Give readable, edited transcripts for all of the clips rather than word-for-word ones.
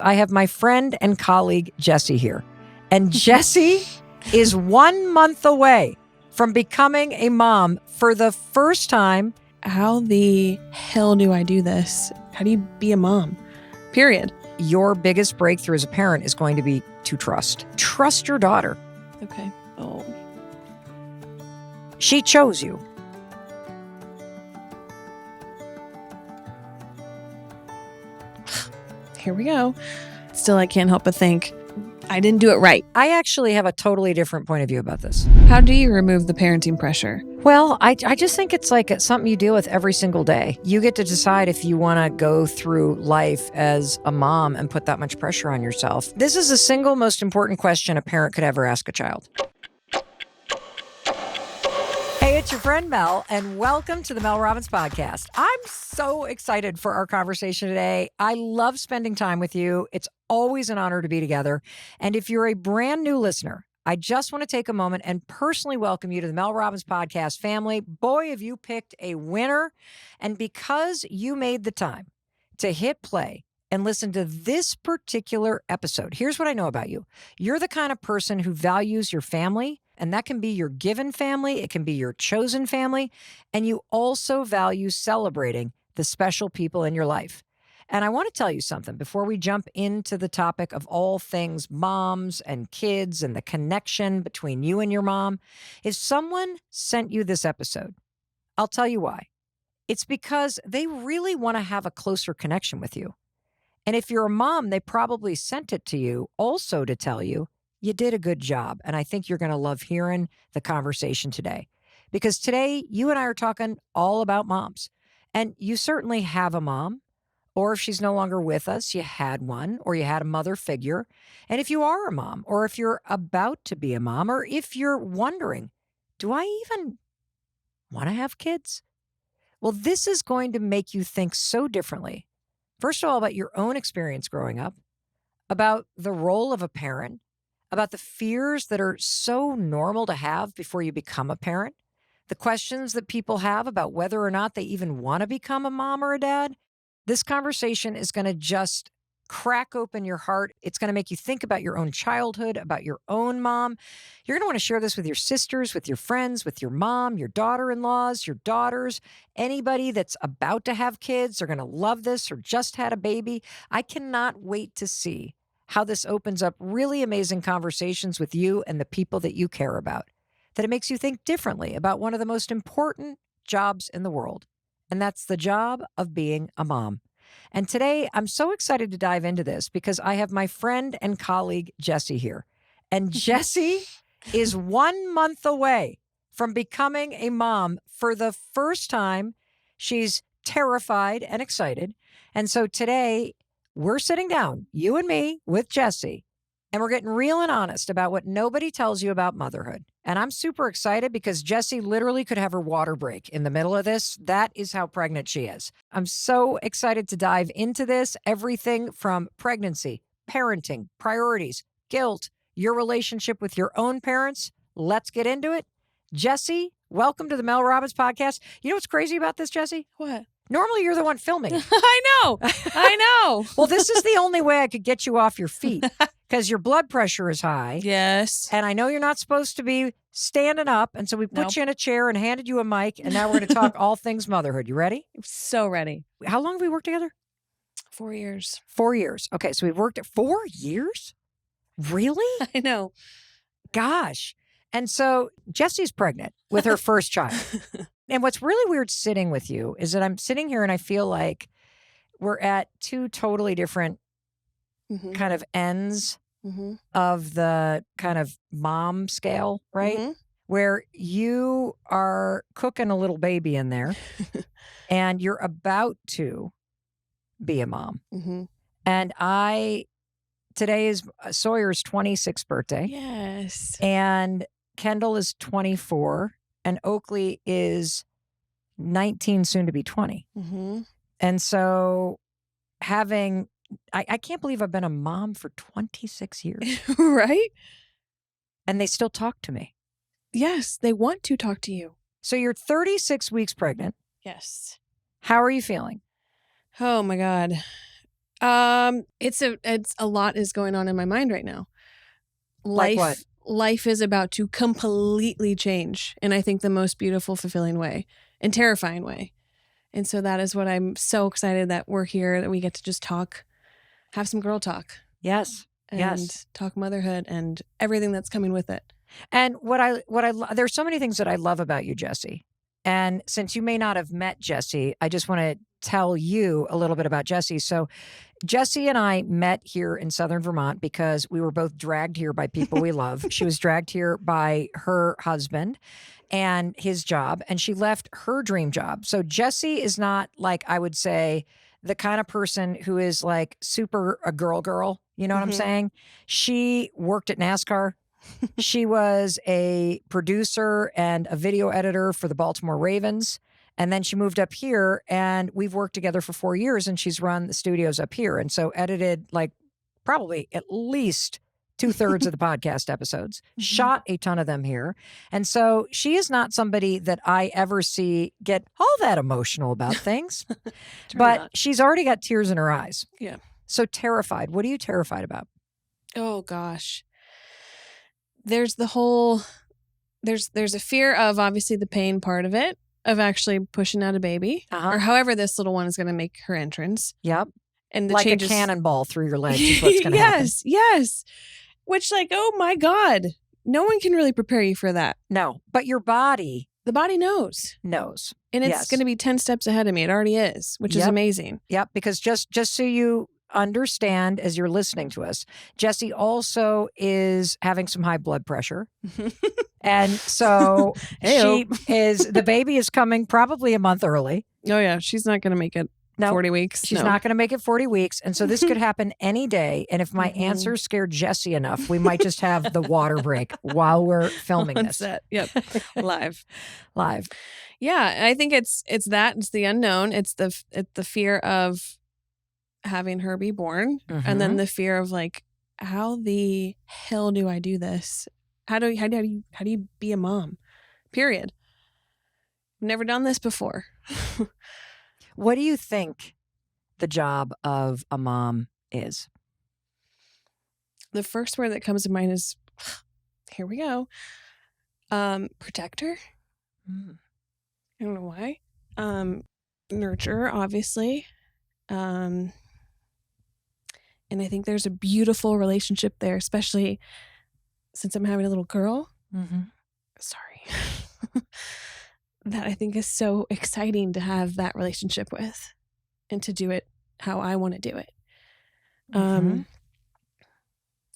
I have my friend and colleague, Jessie, here. And Jessie is 1 month away from becoming a mom for the first time. How the hell do I do this? How do you be a mom? Period. Your biggest breakthrough as a parent is going to be to trust. Trust your daughter. Okay. Oh. She chose you. Here we go. Still, I can't help but think I didn't do it right. I actually have a totally different point of view about this. How do you remove the parenting pressure? Well, I just think it's like something you deal with every single day. You get to decide if you want to go through life as a mom and put that much pressure on yourself. This is the single most important question a parent could ever ask a child. Hey, it's your friend Mel, and welcome to the Mel Robbins podcast. I'm so excited for our conversation today. I love spending time with you. It's always an honor to be together. And if you're a brand new listener, I just want to take a moment and personally welcome you to the Mel Robbins podcast family. Boy, have you picked a winner. And because you made the time to hit play and listen to this particular episode, here's what I know about you. You're the kind of person who values your family, and that can be your given family. It can be your chosen family. And you also value celebrating the special people in your life. And I want to tell you something before we jump into the topic of all things moms and kids and the connection between you and your mom. If someone sent you this episode, I'll tell you why. It's because they really want to have a closer connection with you. And if you're a mom, they probably sent it to you also to tell you you did a good job. And I think you're going to love hearing the conversation today. Because today, you and I are talking all about moms. And you certainly have a mom. Or if she's no longer with us, you had one, or you had a mother figure. And if you are a mom, or if you're about to be a mom, or if you're wondering, do I even want to have kids? Well, this is going to make you think so differently. First of all, about your own experience growing up, about the role of a parent, about the fears that are so normal to have before you become a parent, the questions that people have about whether or not they even want to become a mom or a dad. This conversation is going to just crack open your heart. It's going to make you think about your own childhood, about your own mom. You're going to want to share this with your sisters, with your friends, with your mom, your daughter-in-laws, your daughters, anybody that's about to have kids are going to love this or just had a baby. I cannot wait to see how this opens up really amazing conversations with you and the people that you care about, that it makes you think differently about one of the most important jobs in the world. And that's the job of being a mom. And today, I'm so excited to dive into this because I have my friend and colleague, Jessie, here. And Jessie is 1 month away from becoming a mom for the first time. She's terrified and excited. And so today, we're sitting down, you and me, with Jessie, and we're getting real and honest about what nobody tells you about motherhood. And I'm super excited because Jessie literally could have her water break in the middle of this. That is how pregnant she is. I'm so excited to dive into this. Everything from pregnancy, parenting, priorities, guilt, your relationship with your own parents. Let's get into it. Jessie, welcome to the Mel Robbins podcast. You know what's crazy about this, Jessie? What? Normally, you're the one filming. I know. Well, this is the only way I could get you off your feet because your blood pressure is high. Yes. And I know you're not supposed to be standing up. And so we put you in a chair and handed you a mic. And now we're going to talk all things motherhood. You ready? So ready. How long have we worked together? 4 years. 4 years. Okay. So we've worked 4 years? Really? I know. Gosh. And so Jessie's pregnant with her first child. And what's really weird sitting with you is that I'm sitting here and I feel like we're at two totally different kind of ends of the kind of mom scale, right? Where you are cooking a little baby in there and you're about to be a mom. And today is Sawyer's 26th birthday. Yes. And Kendall is 24. And Oakley is 19, soon to be 20. And so I can't believe I've been a mom for 26 years. Right? And they still talk to me. Yes, they want to talk to you. So you're 36 weeks pregnant. Yes. How are you feeling? Oh my God. It's a lot is going on in my mind right now. Like what? Life is about to completely change, and I think the most beautiful, fulfilling way and terrifying way. And so that is what I'm so excited that we're here, that we get to just talk, have some girl talk. Yes. And talk motherhood and everything that's coming with it. And there's so many things that I love about you, Jessie. And since you may not have met Jessie, I just want to tell you a little bit about Jessie. So Jessie and I met here in Southern Vermont because we were both dragged here by people we love. She was dragged here by her husband and his job, and she left her dream job. So Jessie is not, like, I would say, the kind of person who is like super a girl. You know what I'm saying? She worked at NASCAR. She was a producer and a video editor for the Baltimore Ravens. And then she moved up here, and we've worked together for 4 years, and she's run the studios up here. And so edited like probably at least 2/3 of the podcast episodes, shot a ton of them here. And so she is not somebody that I ever see get all that emotional about things, but she's already got tears in her eyes. Yeah. So terrified. What are you terrified about? Oh gosh. There's the whole, there's a fear of obviously the pain part of it, of actually pushing out a baby, or however this little one is going to make her entrance. Yep. And the like changes, a cannonball through your legs is what's going to happen. Yes. Which, like, oh my God, no one can really prepare you for that. No, but your body. The body knows. And it's going to be 10 steps ahead of me. It already is, which is amazing. Yep. Because just so you understand as you're listening to us, Jessie also is having some high blood pressure. And so the baby is coming probably a month early. Oh yeah. She's not going to make it 40 weeks. She's not going to make it 40 weeks. And so this could happen any day. And if my answer scared Jessie enough, we might just have the water break while we're filming this. Set. Yep. Live. Live. Yeah. I think it's that. It's the unknown. It's the fear of having her be born, and then the fear of, like, how the hell do I do this? How do you be a mom? Period. I've never done this before. What do you think the job of a mom is? The first word that comes to mind is, here we go, protector. I don't know why. Nurturer, obviously. And I think there's a beautiful relationship there, especially since I'm having a little girl. Sorry. That I think is so exciting to have that relationship with, and to do it how I want to do it. And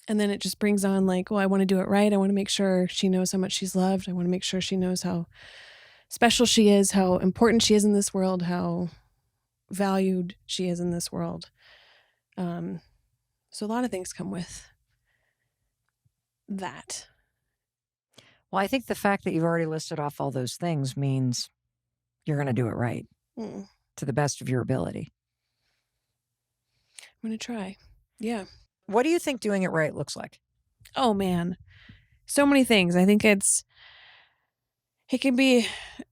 then it just brings on, like, well, I want to do it right. I want to make sure she knows how much she's loved. I want to make sure she knows how special she is, how important she is in this world, how valued she is in this world. So a lot of things come with that. Well, I think the fact that you've already listed off all those things means you're going to do it right to the best of your ability. I'm going to try. Yeah. What do you think doing it right looks like? Oh, man. So many things. I think it can be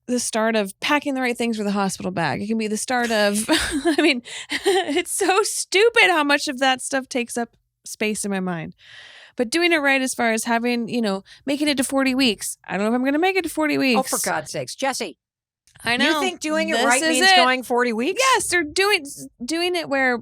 the start of packing the right things for the hospital bag. It can be the start of, I mean, it's so stupid how much of that stuff takes up space in my mind. But doing it right as far as having, making it to 40 weeks. I don't know if I'm going to make it to 40 weeks. Oh, for God's sakes. Jessie. I know. You think doing it right means going 40 weeks? Yes, they're doing it where,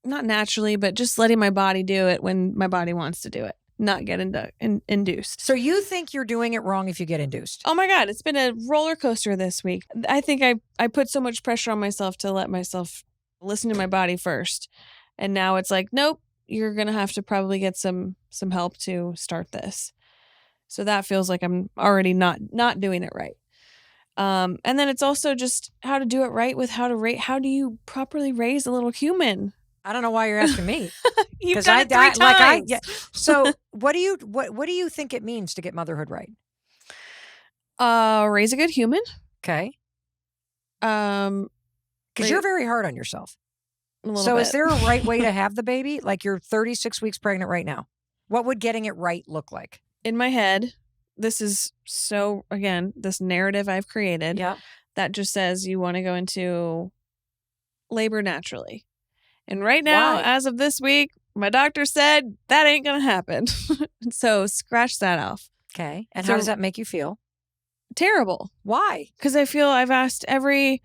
not naturally, but just letting my body do it when my body wants to do it. Not get induced. So you think you're doing it wrong if you get induced? Oh my God, it's been a roller coaster this week. I think I put so much pressure on myself to let myself listen to my body first. And now it's like, nope, you're going to have to probably get some help to start this. So that feels like I'm already not doing it right. And then it's also just how to do it right with how do you properly raise a little human? I don't know why you're asking me. You've done it 3 times. So what do you think it means to get motherhood right? Raise a good human. Okay. Because you're very hard on yourself. So is there a right way to have the baby? Like, you're 36 weeks pregnant right now. What would getting it right look like? In my head, this is this narrative I've created that just says you want to go into labor naturally. And right now, Why? as of this week, my doctor said that ain't going to happen. So scratch that off. Okay. And So- how does that make you feel? Terrible. Why? Because I feel I've asked every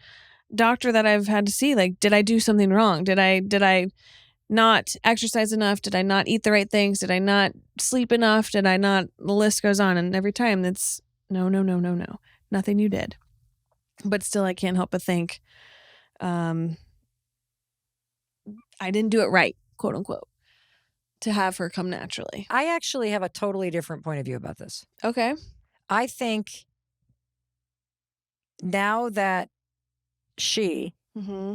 doctor that I've had to see, like, did I do something wrong? Did I not exercise enough? Did I not eat the right things? Did I not sleep enough? Did I not? The list goes on. And every time it's no. Nothing you did. But still, I can't help but think I didn't do it right, quote unquote, to have her come naturally. I actually have a totally different point of view about this. Okay. I think now that she Mm-hmm.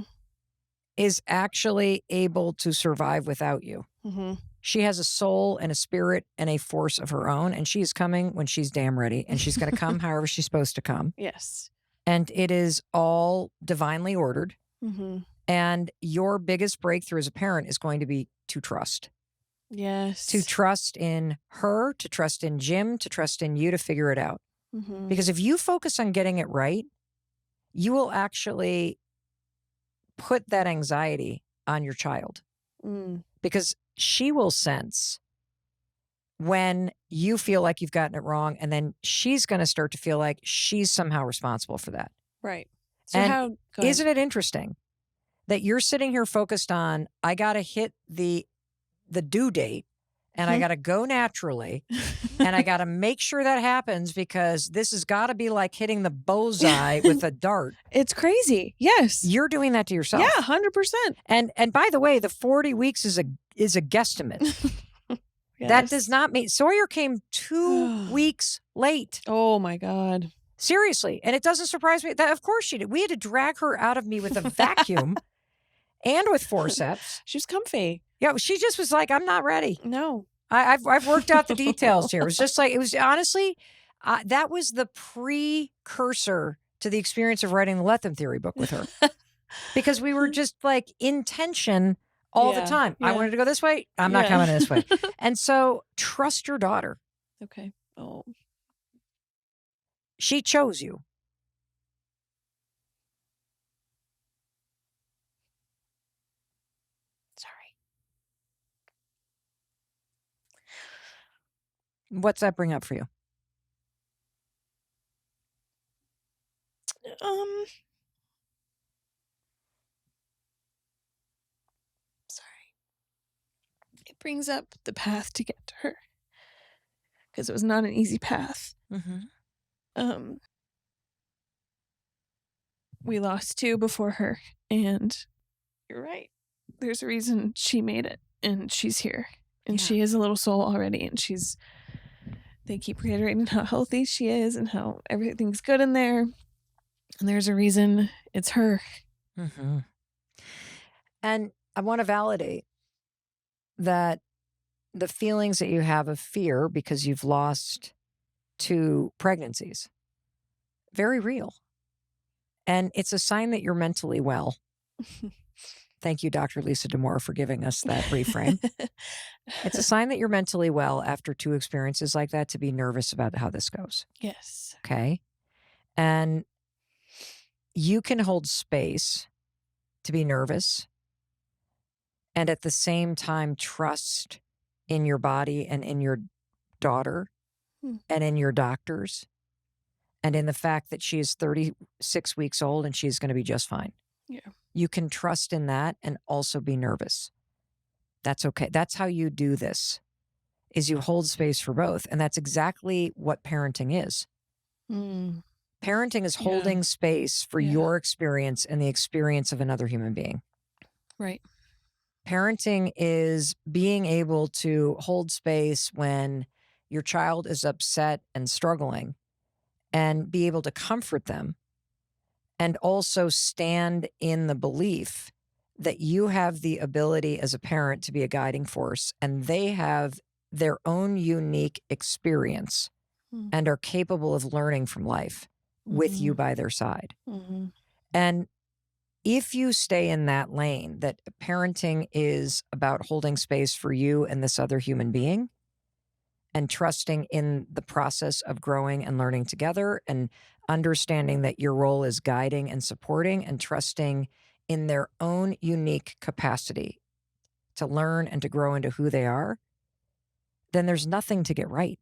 is actually able to survive without you, Mm-hmm. she has a soul and a spirit and a force of her own, and she's coming when she's damn ready, and she's going to come however she's supposed to come. Yes. And it is all divinely ordered. Mm-hmm. And your biggest breakthrough as a parent is going to be to trust. Yes. To trust in her, to trust in Jim, to trust in you to figure it out. Mm-hmm. Because if you focus on getting it right, you will actually put that anxiety on your child. Mm. Because she will sense when you feel like you've gotten it wrong, and then she's going to start to feel like she's somehow responsible for that. Right. So And how? Go ahead. Isn't it interesting that you're sitting here focused on, I got to hit the due date, and I got to go naturally, and I got to make sure that happens, because this has got to be like hitting the bullseye with a dart. It's crazy. Yes. You're doing that to yourself. Yeah, 100%. And by the way, the 40 weeks is a guesstimate. That does not mean Sawyer came 2 weeks late. Oh my God. Seriously. And it doesn't surprise me. That, of course she did. We had to drag her out of me with a vacuum and with forceps. She was comfy. Yeah, she just was like, I'm not ready. No. I've worked out the details here. It was just like, it was honestly, that was the precursor to the experience of writing the Let Them Theory book with her. Because we were just like in tension all the time. I wanted to go this way. I'm not coming this way. And so trust your daughter. Okay. Oh. She chose you. Sorry. What's that bring up for you? Sorry. It brings up the path to get to her, because it was not an easy path. Mm-hmm. We lost 2 before her, and you're right. There's a reason she made it, and she's here, and she is a little soul already, and they keep reiterating how healthy she is and how everything's good in there, and there's a reason it's her. Mm-hmm. And I want to validate that the feelings that you have of fear because you've lost 2 pregnancies, very real. And it's a sign that you're mentally well. Thank you, Dr. Lisa D'Amore, for giving us that reframe. It's a sign that you're mentally well after 2 experiences like that to be nervous about how this goes. Yes. Okay. And you can hold space to be nervous and at the same time trust in your body and in your daughter and in your doctors and in the fact that she is 36 weeks old and she's going to be just fine. Yeah. You can trust in that and also be nervous. That's okay. That's how you do this, is you hold space for both. And that's exactly what parenting is. Mm. Parenting is holding space for your experience and the experience of another human being. Right. Parenting is being able to hold space when your child is upset and struggling and be able to comfort them and also stand in the belief that you have the ability as a parent to be a guiding force and they have their own unique experience and are capable of learning from life with you by their side. Mm-hmm. And if you stay in that lane, that parenting is about holding space for you and this other human being and trusting in the process of growing and learning together and understanding that your role is guiding and supporting and trusting in their own unique capacity to learn and to grow into who they are, then there's nothing to get right.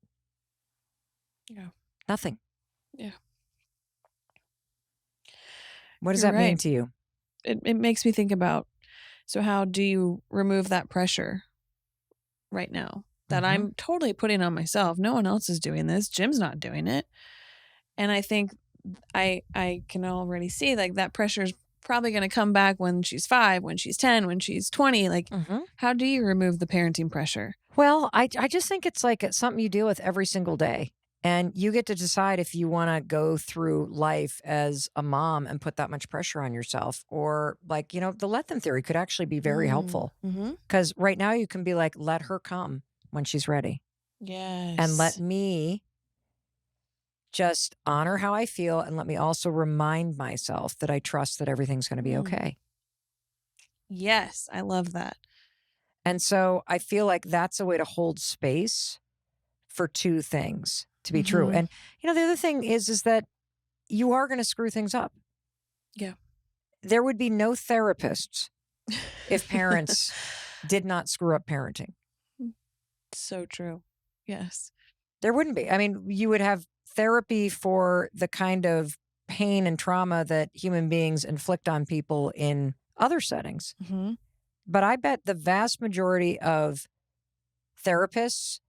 Yeah. Nothing. Yeah. What does You're that mean right. to you? It makes me think about, so how do you remove that pressure right now that Mhm. I'm totally putting on myself? No one else is doing this. Jim's not doing it. And I think I can already see like that pressure is probably going to come back when she's 5, when she's 10, when she's 20. Like, Mhm. how do you remove the parenting pressure? Well, I just think it's like it's something you deal with every single day. And you get to decide if you want to go through life as a mom and put that much pressure on yourself, or like, the let them theory could actually be very helpful. Mm-hmm. Because right now you can be like, let her come when she's ready and let Yes. me just honor how I feel. And let me also remind myself that I trust that everything's going to be Mm. okay. Yes. I love that. And so I feel like that's a way to hold space for two things to be true. Mhm. And, the other thing is that you are going to screw things up. Yeah. There would be no therapists if parents did not screw up parenting. So true. Yes. There wouldn't be. I mean, you would have therapy for the kind of pain and trauma that human beings inflict on people in other settings. Mm-hmm. But I bet the vast majority of therapists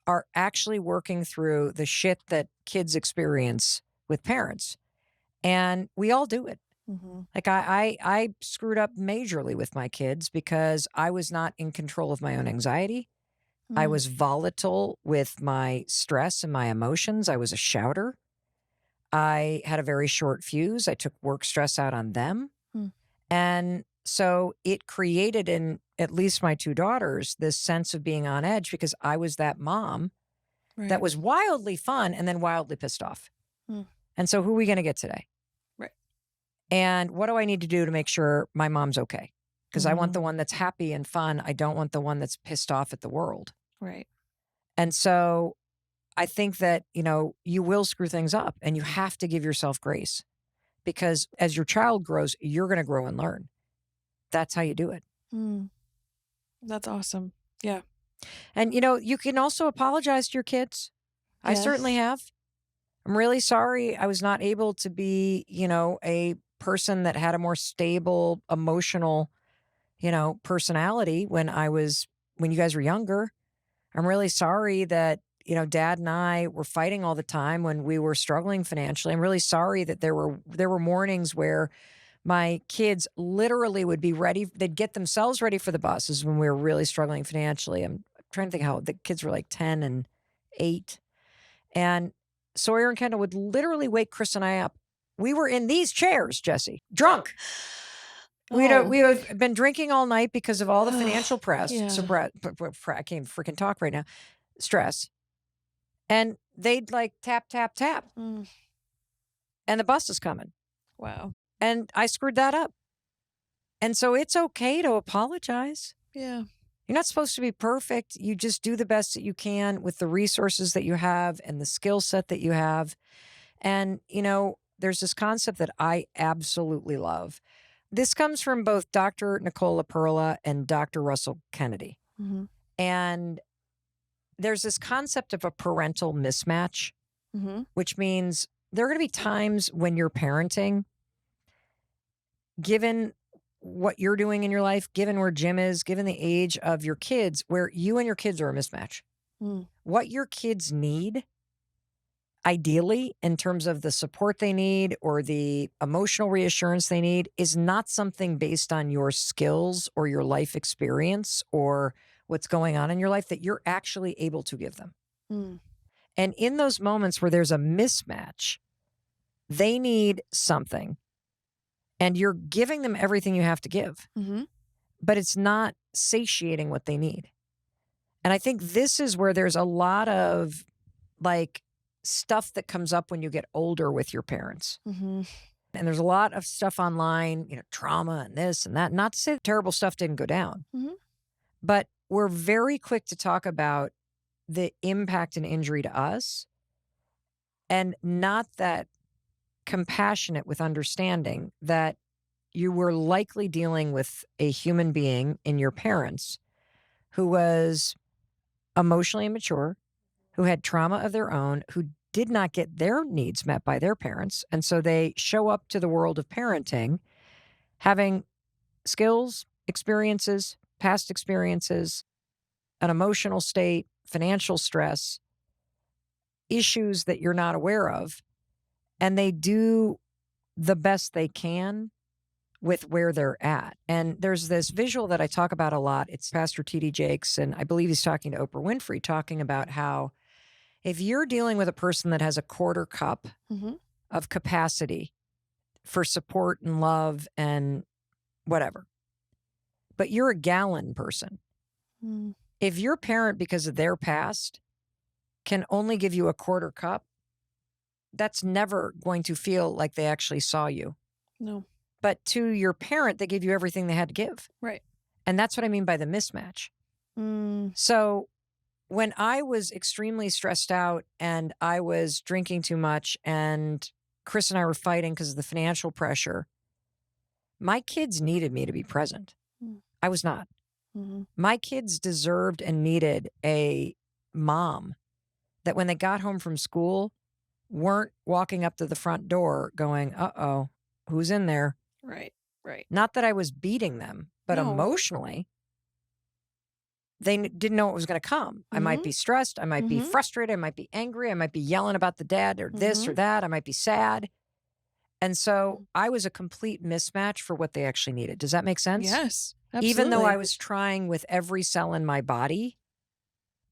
are actually working through the shit that kids experience with parents. And we all do it. Mm-hmm. Like I screwed up majorly with my kids because I was not in control of my own anxiety. I was volatile with my stress and my emotions. I was a shouter. I had a very short fuse. I took work stress out on them. Mm. And so it created in at least my two daughters this sense of being on edge because I was that mom Right. that was wildly fun and then wildly pissed off. Mm. And so who are we going to get today? Right. And what do I need to do to make sure my mom's okay? Because I want Mhm. the one that's happy and fun. I don't want the one that's pissed off at the world. Right. And so I think that, you will screw things up and you have to give yourself grace because as your child grows, you're going to grow and learn. That's how you do it. Mm. That's awesome. Yeah. And, you can also apologize to your kids. I certainly Yes. have. I'm really sorry I was not able to be, a person that had a more stable emotional, personality when you guys were younger. I'm really sorry that, Dad and I were fighting all the time when we were struggling financially. I'm really sorry that there were mornings where my kids literally would be ready. They'd get themselves ready for the buses when we were really struggling financially. I'm trying to think how the kids were like 10 and 8. And Sawyer and Kendall would literally wake Chris and I up. We were in these chairs, Jessie, drunk. We have been drinking all night because of all the financial press. Yeah. So I can't freaking talk right now. Stress. And they'd like tap, tap, tap. Mm. And the bus is coming. Wow. And I screwed that up. And so it's okay to apologize. Yeah. You're not supposed to be perfect. You just do the best that you can with the resources that you have and the skill set that you have. And, there's this concept that I absolutely love. This comes from both Dr. Nicola Perla and Dr. Russell Kennedy. Mm-hmm. And there's this concept of a parental mismatch, Mm-hmm. which means there are going to be times when you're parenting, given what you're doing in your life, given where Jim is, given the age of your kids, where you and your kids are a mismatch. Mm. What your kids need, ideally, in terms of the support they need or the emotional reassurance they need, is not something based on your skills or your life experience or what's going on in your life that you're actually able to give them. Mm. And in those moments where there's a mismatch, they need something. And you're giving them everything you have to give, Mm-hmm. but it's not satiating what they need. And I think this is where there's a lot of like stuff that comes up when you get older with your parents. Mm-hmm. And there's a lot of stuff online, trauma and this and that. Not to say that terrible stuff didn't go down, Mm-hmm. but we're very quick to talk about the impact and injury to us and not that compassionate with understanding that you were likely dealing with a human being in your parents who was emotionally immature, who had trauma of their own, who did not get their needs met by their parents. And so they show up to the world of parenting having skills, experiences, past experiences, an emotional state, financial stress, issues that you're not aware of. And they do the best they can with where they're at. And there's this visual that I talk about a lot. It's Pastor T.D. Jakes, and I believe he's talking to Oprah Winfrey, talking about how if you're dealing with a person that has a quarter cup of capacity for support and love and whatever, but you're a gallon person, if your parent, because of their past, can only give you a quarter cup, that's never going to feel like they actually saw you. No. But to your parent, they gave you everything they had to give. Right. And that's what I mean by the mismatch. So when I was extremely stressed out and I was drinking too much and Chris and I were fighting because of the financial pressure, my kids needed me to be present. I was not. My kids deserved and needed a mom that when they got home from school weren't walking up to the front door going, uh-oh, who's in there? Right. Not that I was beating them, but No. emotionally, they didn't know what was going to come. I might be stressed. I might be frustrated. I might be angry. I might be yelling about the dad or this or that. I might be sad. And so I was a complete mismatch for what they actually needed. Does that make sense? Yes. Absolutely. Even though I was trying with every cell in my body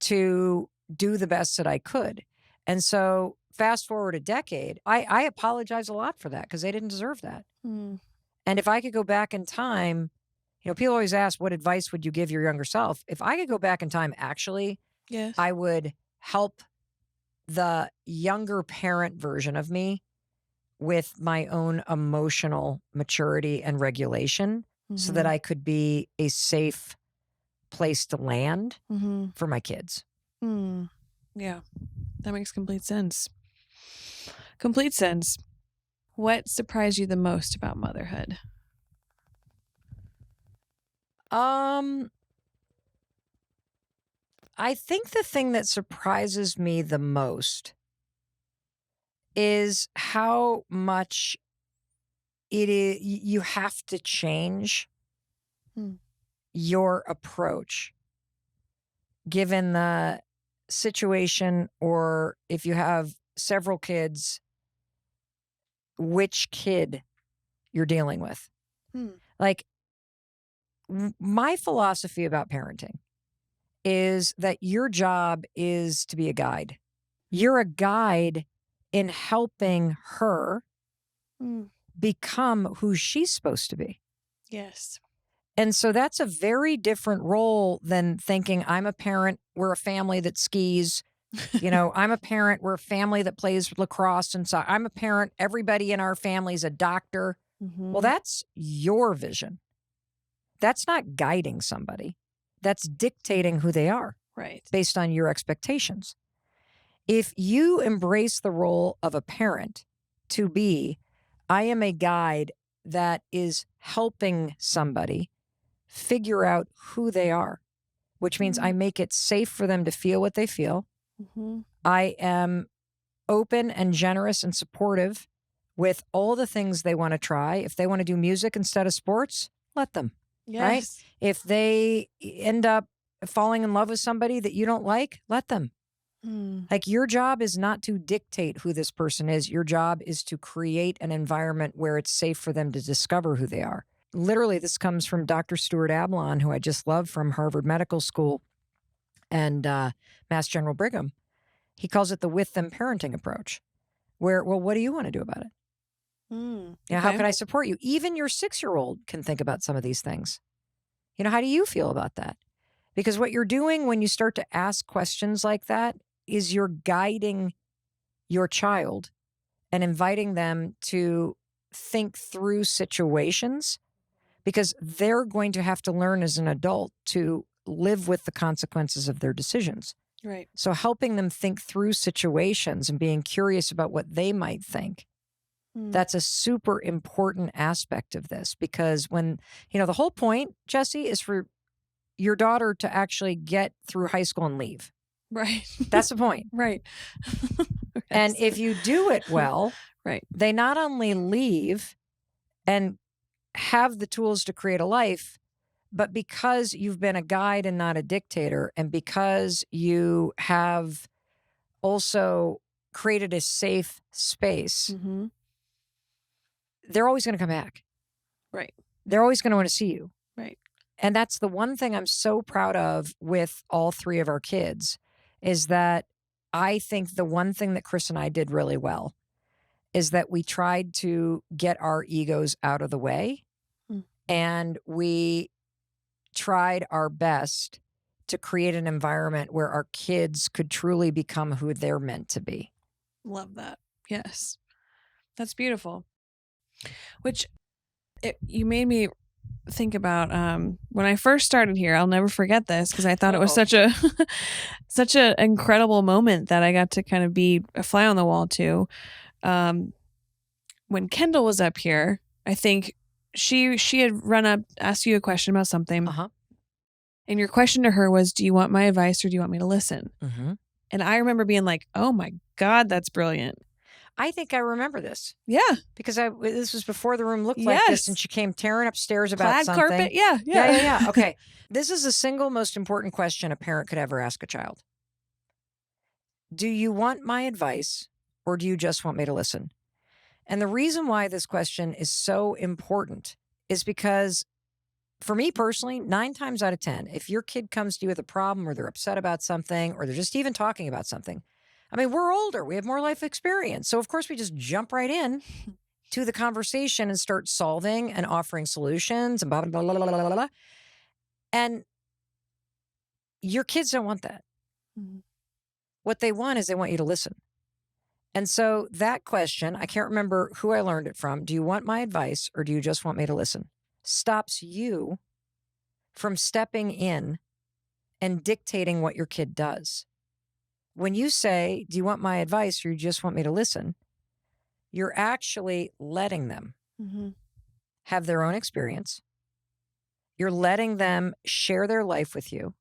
to do the best that I could. And so fast forward a decade, I apologize a lot for that because they didn't deserve that. And if I could go back in time, people always ask, what advice would you give your younger self? If I could go back in time, actually, Yes. I would help the younger parent version of me with my own emotional maturity and regulation so that I could be a safe place to land for my kids. Yeah, that makes complete sense. Complete sense. What surprised you the most about motherhood? I think the thing that surprises me the most is how much it is you have to change your approach given the situation, or if you have several kids, which kid you're dealing with. Like, my philosophy about parenting is that your job is to be a guide. You're a guide in helping her become who she's supposed to be. Yes. And so that's a very different role than thinking I'm a parent, we're a family that skis. I'm a parent, we're a family that plays lacrosse. And so I'm a parent, everybody in our family is a doctor. Well, that's your vision. That's not guiding somebody. That's dictating who they are. Right. Based on your expectations. If you embrace the role of a parent to be, I am a guide that is helping somebody figure out who they are, which means I make it safe for them to feel what they feel. I am open and generous and supportive with all the things they want to try. If they want to do music instead of sports, let them. Yes. Right? If they end up falling in love with somebody that you don't like, let them. Like, your job is not to dictate who this person is. Your job is to create an environment where it's safe for them to discover who they are. Literally, this comes from Dr. Stuart Ablon, who I just love, from Harvard Medical School and Mass General Brigham. He calls it the with them parenting approach, where, well, what do you want to do about it? How can I support you? Even your 6-year-old can think about some of these things. How do you feel about that? Because what you're doing when you start to ask questions like that is you're guiding your child and inviting them to think through situations, because they're going to have to learn as an adult to live with the consequences of their decisions. Right. So helping them think through situations and being curious about what they might think That's a super important aspect of this, because when, the whole point, Jessie, is for your daughter to actually get through high school and leave. Right. That's the point. Right. And if you do it well, right. they not only leave and have the tools to create a life, but because you've been a guide and not a dictator, and because you have also created a safe space, they're always going to come back. Right. They're always going to want to see you. Right. And that's the one thing I'm so proud of with all three of our kids, is that I think the one thing that Chris and I did really well is that we tried to get our egos out of the way, and we tried our best to create an environment where our kids could truly become who they're meant to be. Love that. Yes. That's beautiful. Which you made me think about when I first started here. I'll never forget this, because I thought it was such an incredible moment that I got to kind of be a fly on the wall to. When Kendall was up here, I think she had run up, asked you a question about something. And your question to her was, do you want my advice or do you want me to listen? And I remember being like, oh my God, that's brilliant. I think I remember this. Yeah. Because this was before the room looked like this, and she came tearing upstairs about Plaid something. Carpet. Yeah. Yeah. Okay. This is the single most important question a parent could ever ask a child. Do you want my advice or do you just want me to listen? And the reason why this question is so important is because, for me personally, 9 times out of 10, if your kid comes to you with a problem, or they're upset about something, or they're just even talking about something, I mean, we're older, we have more life experience. So of course we just jump right in to the conversation and start solving and offering solutions and blah, blah, blah, blah, blah, blah, blah. And your kids don't want that. What they want is they want you to listen. And so that question, I can't remember who I learned it from. Do you want my advice or do you just want me to listen? Stops you from stepping in and dictating what your kid does. When you say, do you want my advice or you just want me to listen? You're actually letting them have their own experience. You're letting them share their life with you.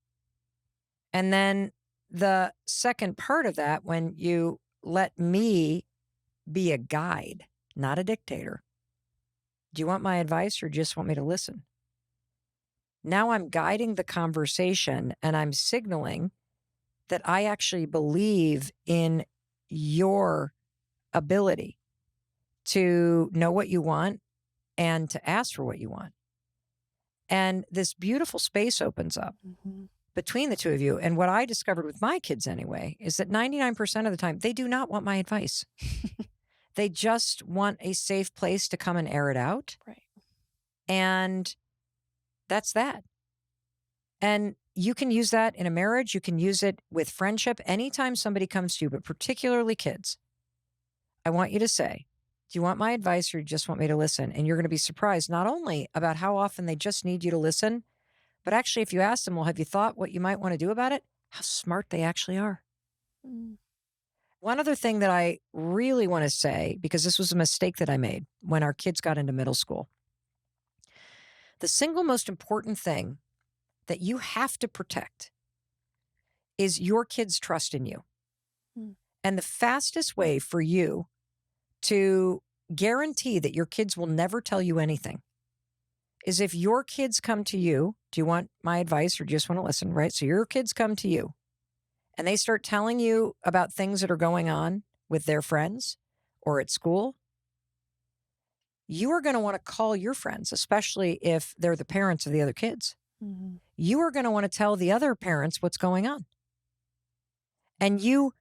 And then the second part of that, when you let me be a guide, not a dictator. Do you want my advice or just want me to listen? Now I'm guiding the conversation and I'm signaling that I actually believe in your ability to know what you want and to ask for what you want. And this beautiful space opens up between the two of you. And what I discovered with my kids anyway, is that 99% of the time, they do not want my advice. They just want a safe place to come and air it out. Right. And that's that. And you can use that in a marriage. You can use it with friendship. Anytime somebody comes to you, but particularly kids, I want you to say, do you want my advice or you just want me to listen? And you're going to be surprised not only about how often they just need you to listen, but actually if you ask them, well, have you thought what you might want to do about it? How smart they actually are. One other thing that I really want to say, because this was a mistake that I made when our kids got into middle school. The single most important thing that you have to protect is your kids' trust in you. And the fastest way for you to guarantee that your kids will never tell you anything is if your kids come to you, do you want my advice or do you just want to listen, right? So your kids come to you and they start telling you about things that are going on with their friends or at school. You are going to want to call your friends, especially if they're the parents of the other kids. You are going to want to tell the other parents what's going on. And you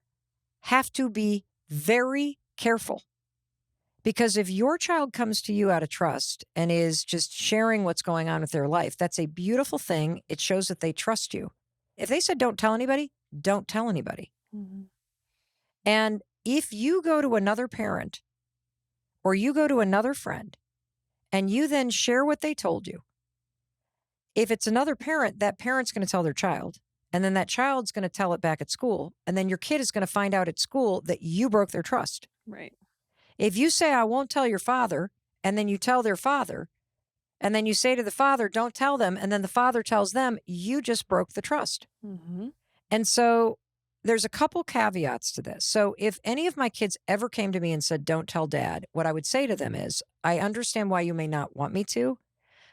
have to be very careful. Because if your child comes to you out of trust and is just sharing what's going on with their life, that's a beautiful thing. It shows that they trust you. If they said, don't tell anybody, don't tell anybody. And if you go to another parent or you go to another friend and you then share what they told you, if it's another parent, that parent's going to tell their child. And then that child's going to tell it back at school. And then your kid is going to find out at school that you broke their trust. Right. If you say, I won't tell your father, and then you tell their father, and then you say to the father, don't tell them, and then the father tells them, you just broke the trust. Mm-hmm. And so there's a couple caveats to this. So if any of my kids ever came to me and said, don't tell dad, what I would say to them is, I understand why you may not want me to,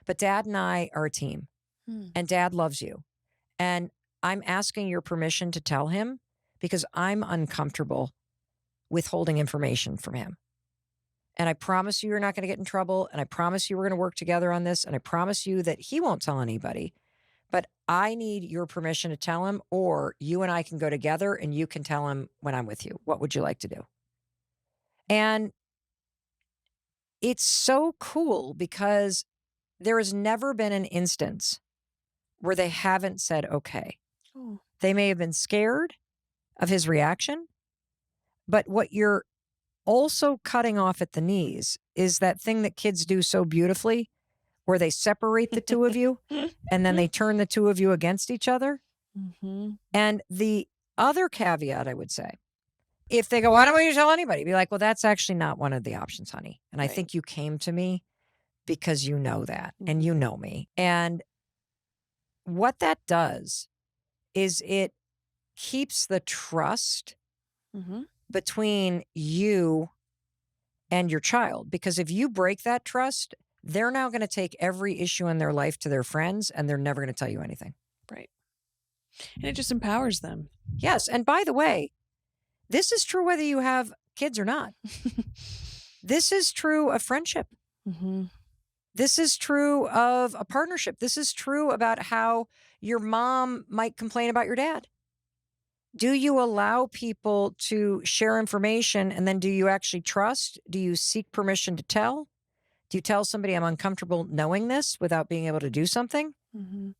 but dad and I are a team, and dad loves you. And I'm asking your permission to tell him because I'm uncomfortable withholding information from him. And I promise you, you're not going to get in trouble. And I promise you, we're going to work together on this. And I promise you that he won't tell anybody. But I need your permission to tell him, or you and I can go together and you can tell him when I'm with you. What would you like to do? And it's so cool because there has never been an instance where they haven't said, okay. Oh. They may have been scared of his reaction, but what you're also cutting off at the knees is that thing that kids do so beautifully where they separate the two of you and then they turn the two of you against each other. Mm-hmm. And the other caveat, I would say, if they go, why don't you tell anybody? Be like, well, that's actually not one of the options, honey. And I think you came to me because you know that and you know me. And what that does is it keeps the trust between you and your child. Because if you break that trust, they're now going to take every issue in their life to their friends and they're never going to tell you anything. Right. And it just empowers them. Yes. And by the way, this is true whether you have kids or not. This is true of friendship. Mm-hmm. This is true of a partnership. This is true about how your mom might complain about your dad. Do you allow people to share information and then do you actually trust? Do you seek permission to tell? Do you tell somebody I'm uncomfortable knowing this without being able to do something? Mm-hmm.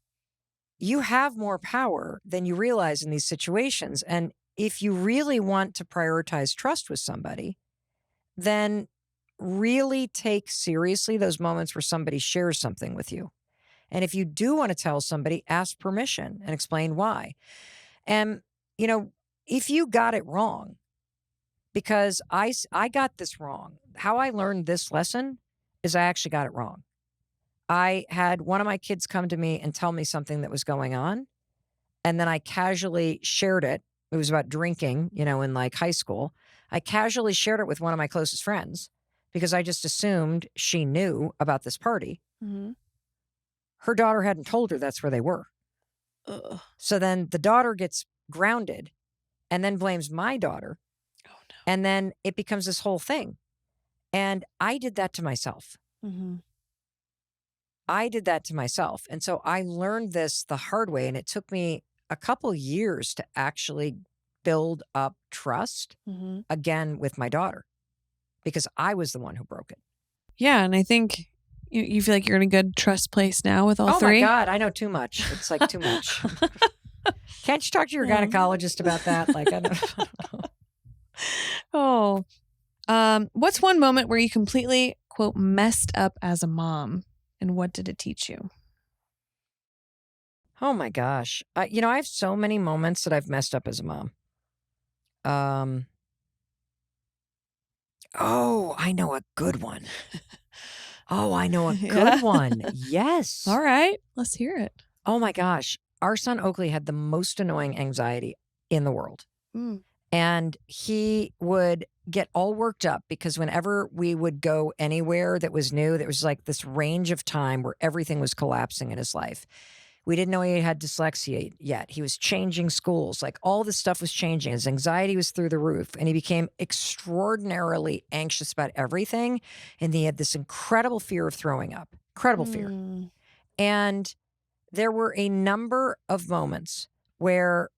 You have more power than you realize in these situations. And if you really want to prioritize trust with somebody, then really take seriously those moments where somebody shares something with you. And if you do want to tell somebody, ask permission and explain why. And, you know, if you got it wrong, because I got this wrong, how I learned this lesson is I actually got it wrong. I had one of my kids come to me and tell me something that was going on. And then I casually shared it. It was about drinking, you know, in like high school. I casually shared it with one of my closest friends because I just assumed she knew about this party. Mm-hmm. Her daughter hadn't told her that's where they were. Ugh. So then the daughter gets grounded and then blames my daughter. Oh, no. And then it becomes this whole thing. And I did that to myself. Mm-hmm. I did that to myself. And so I learned this the hard way. And it took me a couple years to actually build up trust again with my daughter because I was the one who broke it. Yeah. And I think you feel like you're in a good trust place now with all three. Oh my God, I know too much. It's like too much. Can't you talk to your gynecologist about that? Like, I don't know. What's one moment where you completely, quote, messed up as a mom? And what did it teach you? Oh my gosh. You know, I have so many moments that I've messed up as a mom. Oh, I know a good one. Oh, I know a good one. Yes. All right. Let's hear it. Oh my gosh. Our son Oakley had the most annoying anxiety in the world. And he would get all worked up because whenever we would go anywhere that was new, there was like this range of time where everything was collapsing in his life. We didn't know he had dyslexia yet. He was changing schools. Like all this stuff was changing. His anxiety was through the roof and he became extraordinarily anxious about everything. And he had this incredible fear of throwing up, incredible fear. And there were a number of moments where,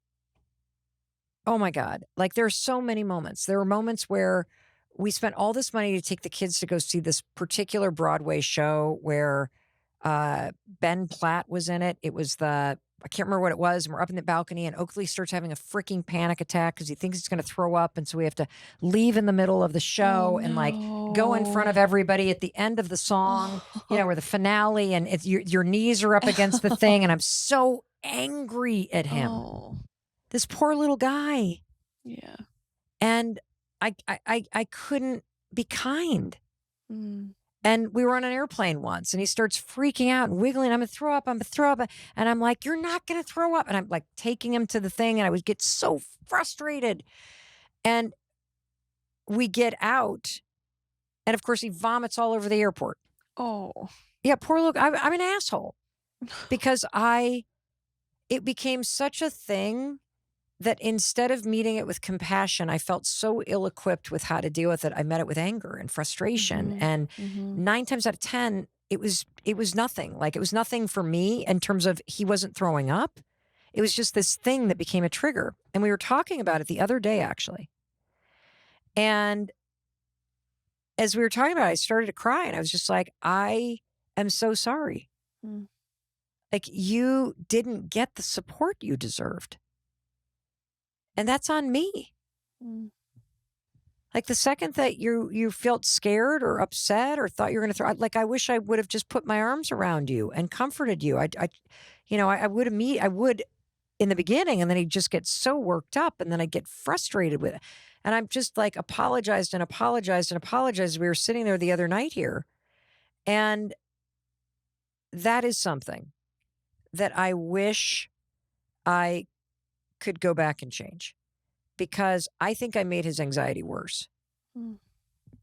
oh my God, like there are so many moments. There were moments where we spent all this money to take the kids to go see this particular Broadway show where Ben Platt was in it. It was I can't remember what it was. And we're up in the balcony and Oakley starts having a freaking panic attack because he thinks he's going to throw up. And so we have to leave in the middle of the show and like go in front of everybody at the end of the song, you know, or the finale. And it's, your knees are up against the thing. And I'm so angry at him. This poor little guy. Yeah. And I couldn't be kind. Mm. And we were on an airplane once and he starts freaking out and wiggling. I'm going to throw up. I'm going to throw up. And I'm like, you're not going to throw up. And I'm like taking him to the thing and I would get so frustrated. And we get out. And of course, he vomits all over the airport. Oh. Yeah, poor Luke. I'm an asshole because it became such a thing that instead of meeting it with compassion, I felt so ill-equipped with how to deal with it. I met it with anger and frustration. Mhm. And Mhm. 9 times out of 10, it was nothing. Like it was nothing for me in terms of he wasn't throwing up. It was just this thing that became a trigger. And we were talking about it the other day, actually. And as we were talking about it, I started to cry and I was just like, I am so sorry. Mm. Like you didn't get the support you deserved. And that's on me. Mm. Like the second that you felt scared or upset or thought you were going to throw, like I wish I would have just put my arms around you and comforted you. I would in the beginning, and then he'd just get so worked up, and then I'd get frustrated with it. And I'm just like apologized and apologized and apologized. We were sitting there the other night here, and that is something that I wish I could go back and change, because I think I made his anxiety worse. Mm.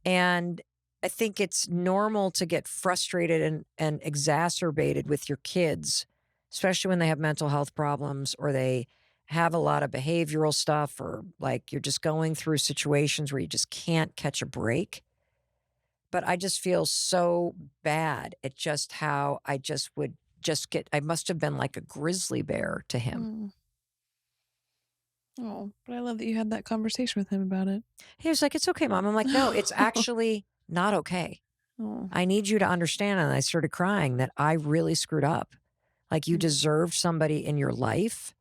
And I think it's normal to get frustrated and exacerbated with your kids, especially when they have mental health problems or they have a lot of behavioral stuff, or like you're just going through situations where you just can't catch a break. But I just feel so bad at just how I just would just I must have been like a grizzly bear to him. Mm. Oh, but I love that you had that conversation with him about it. He was like, "It's okay, Mom." I'm like, "No, it's actually not okay. Oh. I need you to understand." And I started crying that I really screwed up. Like you Mm. deserved somebody in your life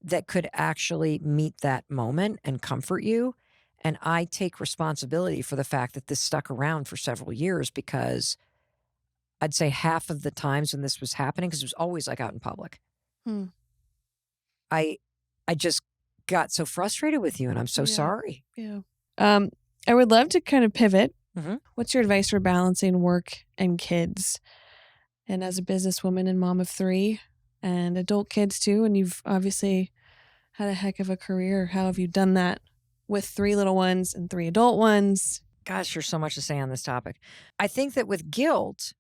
that could actually meet that moment and comfort you. And I take responsibility for the fact that this stuck around for several years, because I'd say half of the times when this was happening, because it was always like out in public, Mm. I just got so frustrated with you, and I'm so Yeah. sorry. Yeah. I would love to kind of pivot. Mhm. What's your advice for balancing work and kids? And as a businesswoman and mom of 3 and adult kids too, and you've obviously had a heck of a career. How have you done that with 3 little ones and 3 adult ones? Gosh, there's so much to say on this topic. I think that with guilt,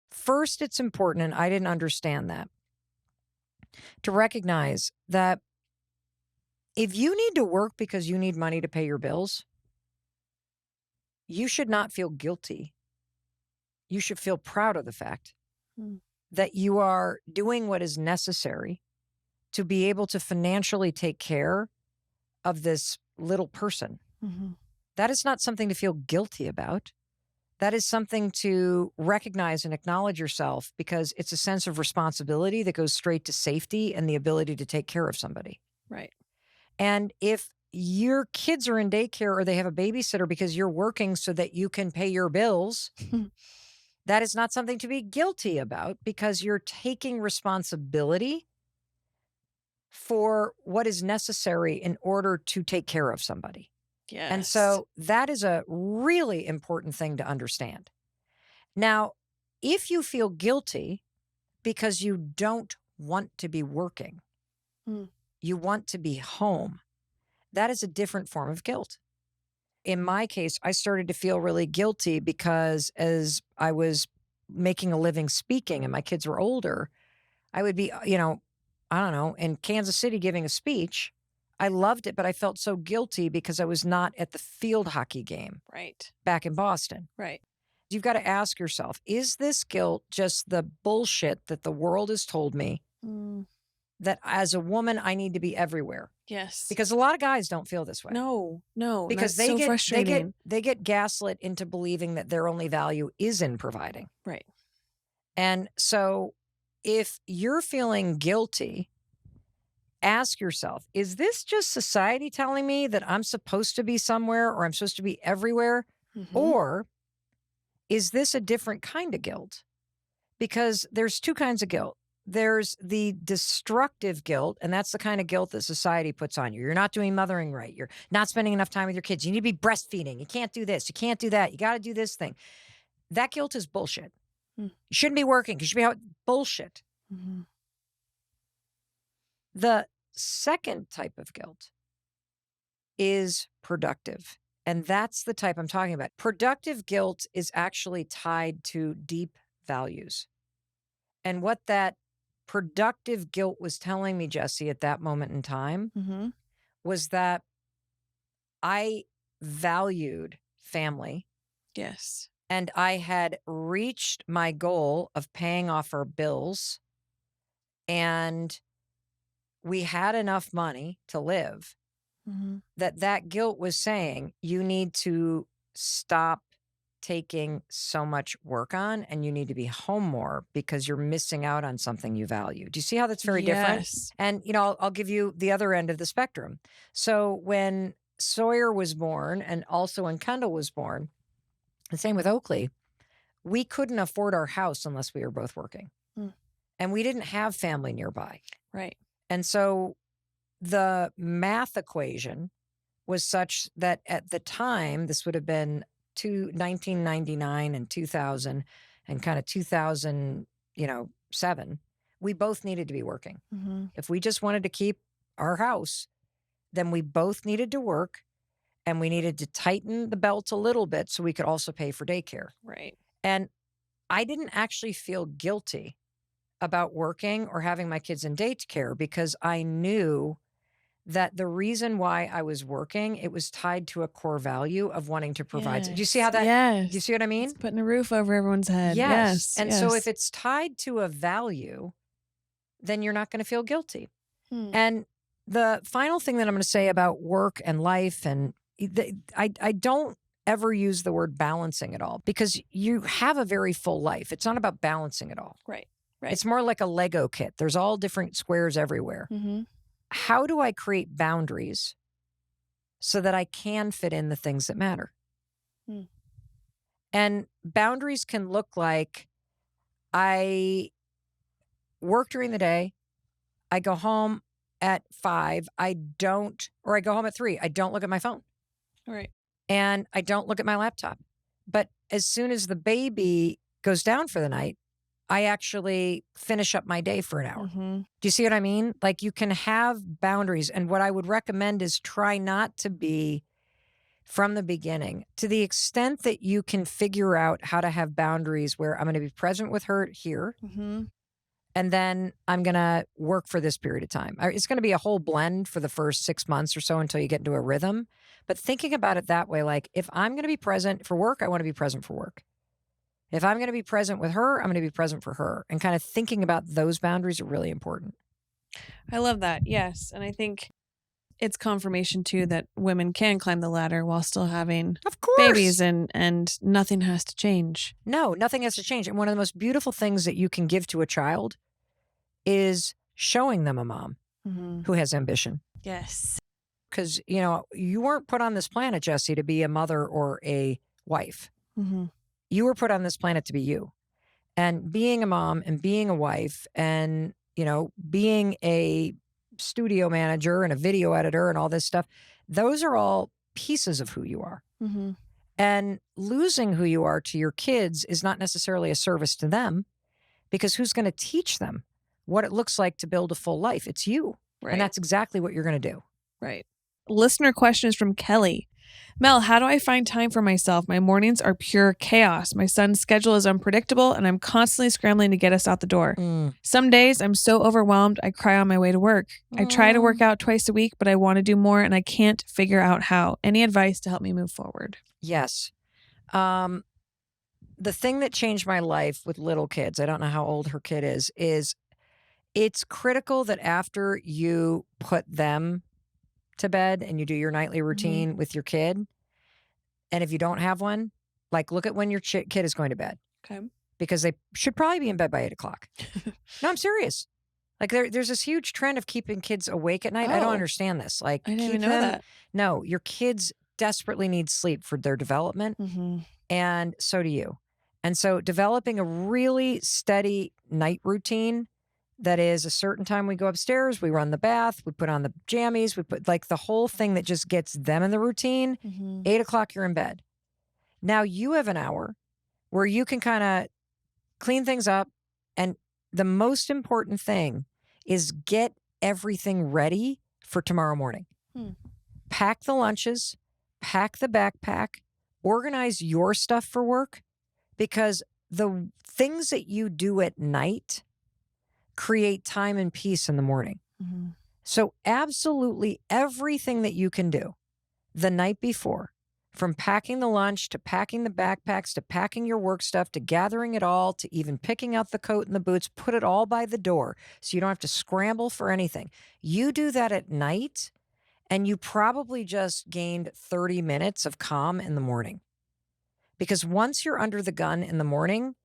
first, it's important, and I didn't understand that, to recognize that if you need to work because you need money to pay your bills, you should not feel guilty. You should feel proud of the fact that you are doing what is necessary to be able to financially take care of this little person. Mm-hmm. That is not something to feel guilty about. That is something to recognize and acknowledge yourself, because it's a sense of responsibility that goes straight to safety and the ability to take care of somebody. Right. And if your kids are in daycare or they have a babysitter because you're working so that you can pay your bills, that is not something to be guilty about, because you're taking responsibility for what is necessary in order to take care of somebody. Yes. And so that is a really important thing to understand. Now, if you feel guilty because you don't want to be working, you want to be home, that is a different form of guilt. In my case, I started to feel really guilty because as I was making a living speaking and my kids were older, I would be, I don't know, in Kansas City giving a speech. I loved it, but I felt so guilty because I was not at the field hockey game back in Boston. Right. You've got to ask yourself, is this guilt just the bullshit that the world has told me that as a woman, I need to be everywhere? Yes. Because a lot of guys don't feel this way. No. Because that's so frustrating. they get gaslit into believing that their only value is in providing. Right. And so if you're feeling guilty, ask yourself, is this just society telling me that I'm supposed to be somewhere or I'm supposed to be everywhere? Mm-hmm. Or is this a different kind of guilt? Because there's 2 kinds of guilt. there's the destructive guilt, and that's the kind of guilt that society puts on you. You're not doing mothering right. You're not spending enough time with your kids. You need to be breastfeeding. You can't do this. You can't do that. You got to do this thing. That guilt is bullshit. Mm. You shouldn't be working because you should be out. Bullshit. Mm-hmm. The second type of guilt is productive. And that's the type I'm talking about. Productive guilt is actually tied to deep values. And what that productive guilt was telling me, Jessie, at that moment in time Mm-hmm. was that I valued family. Yes. And I had reached my goal of paying off our bills. And we had enough money to live. Mm-hmm. That guilt was saying you need to stop taking so much work on and you need to be home more because you're missing out on something you value. Do you see how that's very different? Yes. And, I'll give you the other end of the spectrum. So when Sawyer was born and also when Kendall was born, the same with Oakley, we couldn't afford our house unless we were both working. Mm. And we didn't have family nearby. Right. And so the math equation was such that at the time, this would have been 1999 and 2000 and kind of 2007, we both needed to be working. Mm-hmm. If we just wanted to keep our house, then we both needed to work and we needed to tighten the belt a little bit so we could also pay for daycare. Right. And I didn't actually feel guilty about working or having my kids in daycare because I knew that the reason why I was working, it was tied to a core value of wanting to provide. Do you see how that? Yes. Do you see what I mean? It's putting a roof over everyone's head. Yes. And so yes. if it's tied to a value, then you're not going to feel guilty. Hmm. And the final thing that I'm going to say about work and life, and I don't ever use the word balancing at all because you have a very full life. It's not about balancing it all. Right. Right. It's more like a Lego kit. There's all different squares everywhere. Mm-hmm. How do I create boundaries so that I can fit in the things that matter? Hmm. And boundaries can look like I work during the day, I go home at 5, or I go home at 3, I don't look at my phone. Right. And I don't look at my laptop. But as soon as the baby goes down for the night, I actually finish up my day for an hour. Mm-hmm. Do you see what I mean? Like you can have boundaries. And what I would recommend is try not to be from the beginning to the extent that you can figure out how to have boundaries where I'm going to be present with her here. Mm-hmm. And then I'm going to work for this period of time. It's going to be a whole blend for the first 6 months or so until you get into a rhythm. But thinking about it that way, like if I'm going to be present for work, I want to be present for work. If I'm going to be present with her, I'm going to be present for her. And kind of thinking about those boundaries are really important. I love that. Yes. And I think it's confirmation too that women can climb the ladder while still having Of course. babies and nothing has to change. No, nothing has to change. And one of the most beautiful things that you can give to a child is showing them a mom Mm-hmm. who has ambition. Yes. Because, you weren't put on this planet, Jessie, to be a mother or a wife. Mm-hmm. You were put on this planet to be you. And being a mom and being a wife and, being a studio manager and a video editor and all this stuff, those are all pieces of who you are. Mm-hmm. And losing who you are to your kids is not necessarily a service to them because who's going to teach them what it looks like to build a full life? It's you. Right. And that's exactly what you're going to do. Right. Listener question is from Kelly. Mel, how do I find time for myself? My mornings are pure chaos. My son's schedule is unpredictable and I'm constantly scrambling to get us out the door. Some days I'm so overwhelmed, I cry on my way to work. I try to work out twice a week, but I want to do more and I can't figure out how. Any advice to help me move forward? Yes. The thing that changed my life with little kids, I don't know how old her kid is it's critical that after you put them to bed and you do your nightly routine with your kid, and if you don't have one, like look at when your kid is going to bed. Okay. Because they should probably be in bed by 8 o'clock. No, I'm serious. Like there's this huge trend of keeping kids awake at night. I don't understand this. Like I didn't keep even know them. that. No, your kids desperately need sleep for their development, and so do you. And so developing a really steady night routine that is a certain time we go upstairs, we run the bath, we put on the jammies, we put like the whole thing that just gets them in the routine. 8 o'clock, you're in bed. Now you have an hour where you can kind of clean things up. And the most important thing is get everything ready for tomorrow morning. Pack the lunches, pack the backpack, organize your stuff for work, because the things that you do at night create time and peace in the morning. So absolutely everything that you can do the night before, from packing the lunch to packing the backpacks to packing your work stuff to gathering it all to even picking out the coat and the boots, put it all by the door so you don't have to scramble for anything. You do that at night and you probably just gained 30 minutes of calm in the morning. Because once you're under the gun in the morning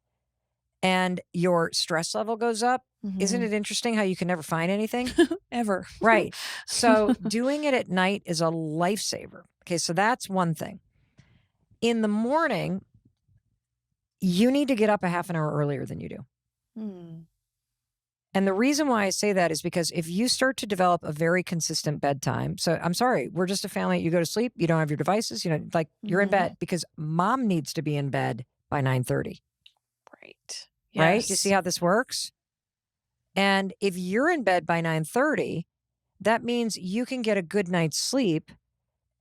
and your stress level goes up, isn't it interesting how you can never find anything? Ever. Right. So doing it at night is a lifesaver. Okay, so that's one thing. In the morning, you need to get up a half an hour earlier than you do. And the reason why I say that is because if you start to develop a very consistent bedtime, so I'm sorry, we're just a family. You go to sleep, you don't have your devices, you know, like you're in bed, because mom needs to be in bed by 9:30. Right. Right? Do you see how this works? And if you're in bed by 9:30, that means you can get a good night's sleep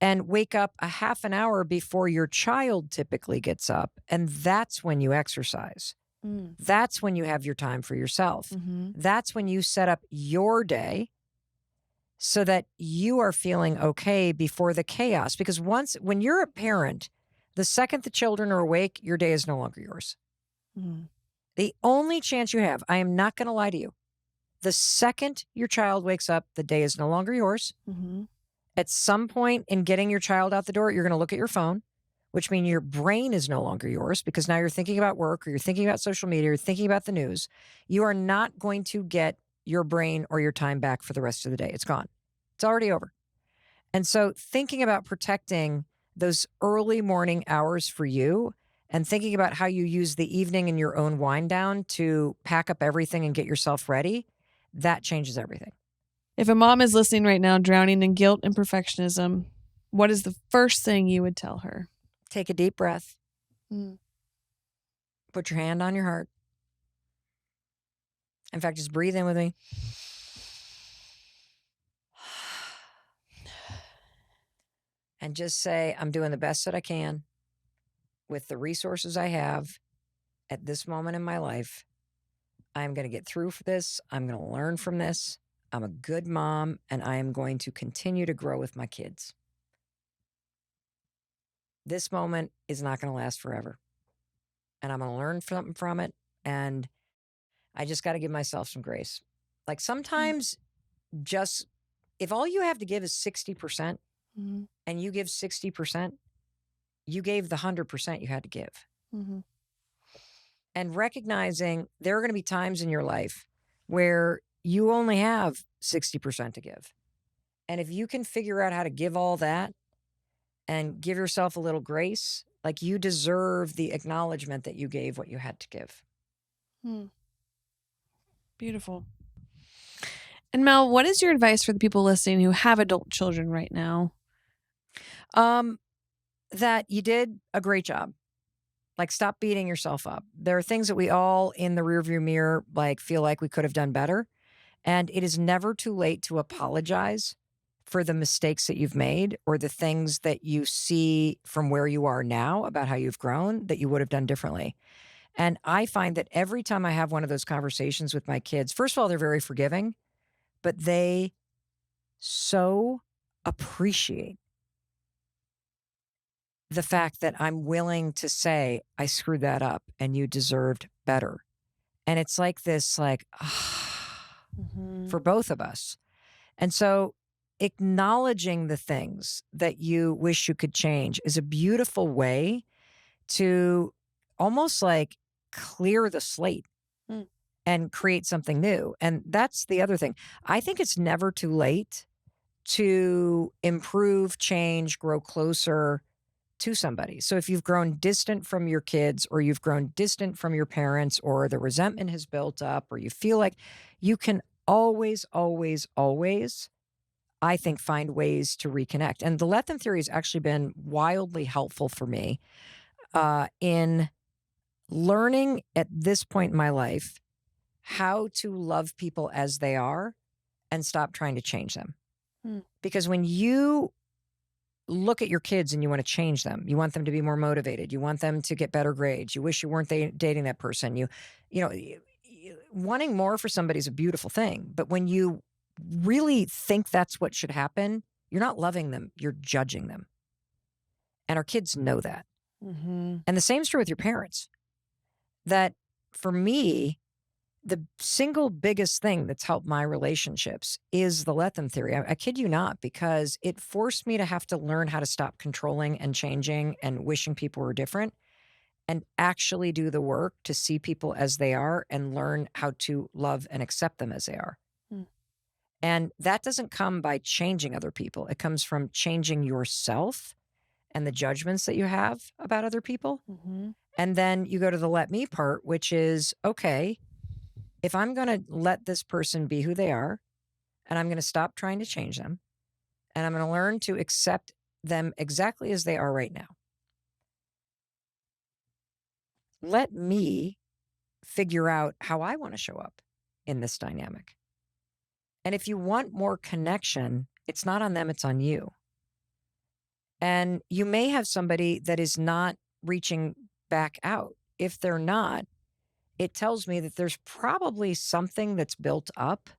and wake up a half an hour before your child typically gets up. And that's when you exercise. That's when you have your time for yourself. That's when you set up your day so that you are feeling okay before the chaos. Because when you're a parent, the second the children are awake, your day is no longer yours. The only chance you have, I am not going to lie to you, the second your child wakes up, the day is no longer yours. At some point in getting your child out the door, you're going to look at your phone, which means your brain is no longer yours, because now you're thinking about work or you're thinking about social media or thinking about the news. You are not going to get your brain or your time back for the rest of the day. It's gone. It's already over. And so thinking about protecting those early morning hours for you and thinking about how you use the evening in your own wind down to pack up everything and get yourself ready, that changes everything. If a mom is listening right now, drowning in guilt and perfectionism, what is the first thing you would tell her? Take a deep breath. Put your hand on your heart. In fact, just breathe in with me. And just say, I'm doing the best that I can with the resources I have at this moment in my life. I'm going to get through for this. I'm going to learn from this. I'm a good mom, and I am going to continue to grow with my kids. This moment is not going to last forever. And I'm going to learn something from it. And I just got to give myself some grace. Like sometimes just, if all you have to give is 60% and you give 60%, you gave the 100% you had to give. And recognizing there are going to be times in your life where you only have 60% to give. And if you can figure out how to give all that and give yourself a little grace, like you deserve the acknowledgement that you gave what you had to give. Beautiful. And Mel, what is your advice for the people listening who have adult children right now? That you did a great job. Like, stop beating yourself up. There are things that we all in the rearview mirror like feel like we could have done better. And it is never too late to apologize for the mistakes that you've made or the things that you see from where you are now about how you've grown that you would have done differently. And I find that every time I have one of those conversations with my kids, first of all, they're very forgiving, but they so appreciate the fact that I'm willing to say, I screwed that up and you deserved better. And it's like this, like, for both of us. And so acknowledging the things that you wish you could change is a beautiful way to almost like clear the slate and create something new. And that's the other thing. I think it's never too late to improve, change, grow closer to somebody. So if you've grown distant from your kids, or you've grown distant from your parents, or the resentment has built up, or you feel like, you can always, always, always, I think, find ways to reconnect. And the let them theory has actually been wildly helpful for me in learning at this point in my life how to love people as they are and stop trying to change them. Because when you look at your kids and you want to change them, you want them to be more motivated, you want them to get better grades, you wish you weren't dating that person, wanting more for somebody is a beautiful thing. But when you really think that's what should happen, you're not loving them, you're judging them. And our kids know that. And the same is true with your parents. That for me, the single biggest thing that's helped my relationships is the let them theory. I kid you not, because it forced me to have to learn how to stop controlling and changing and wishing people were different, and actually do the work to see people as they are and learn how to love and accept them as they are. And that doesn't come by changing other people. It comes from changing yourself and the judgments that you have about other people. And then you go to the let me part, which is, okay, if I'm going to let this person be who they are, and I'm going to stop trying to change them, and I'm going to learn to accept them exactly as they are right now. Let me figure out how I want to show up in this dynamic. And if you want more connection, it's not on them, it's on you. And you may have somebody that is not reaching back out. If they're not, it tells me that there's probably something that's built up,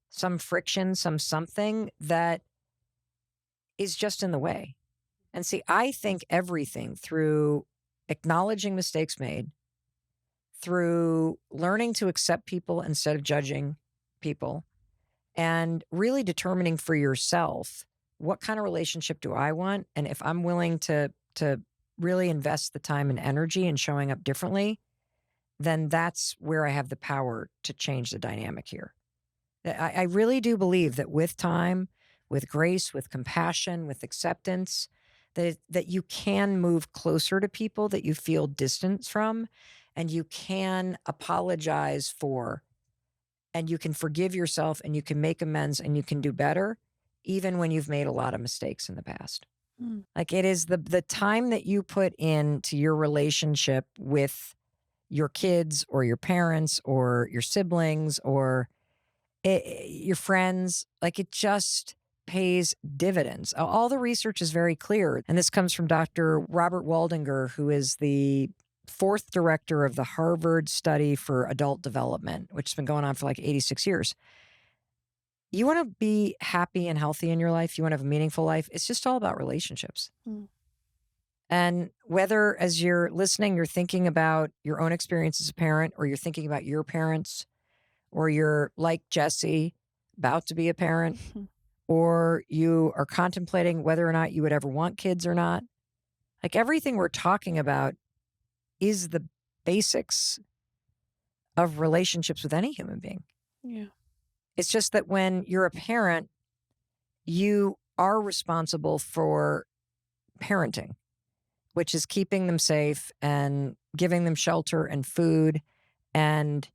some friction, something that is just in the way. And see, I think everything through acknowledging mistakes made, through learning to accept people instead of judging people, and really determining for yourself, what kind of relationship do I want? And if I'm willing to really invest the time and energy in showing up differently, then that's where I have the power to change the dynamic here. I really do believe that with time, with grace, with compassion, with acceptance, that you can move closer to people that you feel distance from, and you can apologize for, and you can forgive yourself, and you can make amends, and you can do better, even when you've made a lot of mistakes in the past. Like, it is the time that you put into your relationship with your kids or your parents or your siblings or your friends, like, it just pays dividends. All the research is very clear. And this comes from Dr. Robert Waldinger, who is the 4th director of the Harvard Study for Adult Development, which has been going on for like 86 years. You want to be happy and healthy in your life, you want to have a meaningful life, it's just all about relationships. And whether, as you're listening, you're thinking about your own experience as a parent, or you're thinking about your parents, or you're like Jessie, about to be a parent, or you are contemplating whether or not you would ever want kids or not, like, everything we're talking about is the basics of relationships with any human being. Yeah. It's just that when you're a parent, you are responsible for parenting, which is keeping them safe and giving them shelter and food and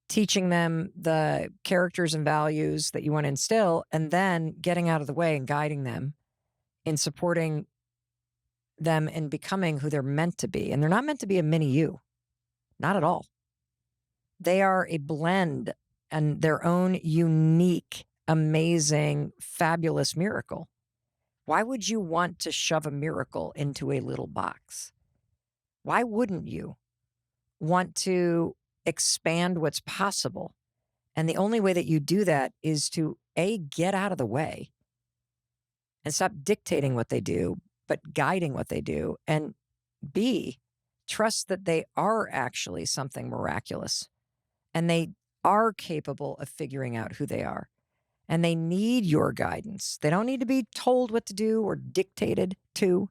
teaching them the characters and values that you want to instill, and then getting out of the way and guiding them in supporting them in becoming who they're meant to be. And they're not meant to be a mini you, not at all. They are a blend and their own unique, amazing, fabulous miracle. Why would you want to shove a miracle into a little box? Why wouldn't you want to expand what's possible? And the only way that you do that is to, A, get out of the way and stop dictating what they do, but guiding what they do. And B, trust that they are actually something miraculous, and they are capable of figuring out who they are. And they need your guidance. They don't need to be told what to do or dictated to.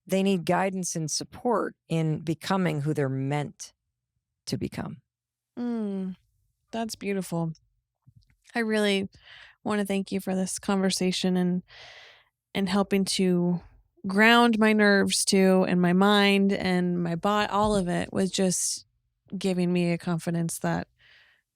They need guidance and support in becoming who they're meant to become. That's beautiful. I really want to thank you for this conversation and helping to ground my nerves to, and my mind and my body, all of it was just giving me a confidence that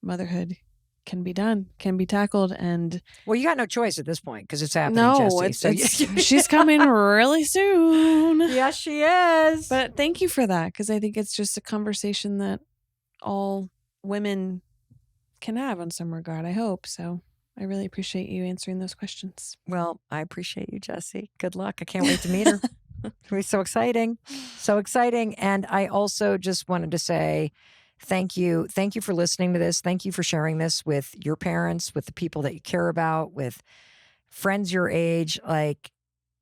motherhood can be done, can be tackled. And Well, you got no choice at this point because it's happening, no, Jessie. she's coming really soon. Yes, she is. But thank you for that, because I think it's just a conversation that all women can have in some regard, I hope. So I really appreciate you answering those questions. Well, I appreciate you, Jessie. Good luck. I can't wait to meet her. It'll be so exciting. So exciting. And I also just wanted to say thank you. Thank you for listening to this. Thank you for sharing this with your parents, with the people that you care about, with friends your age. Like,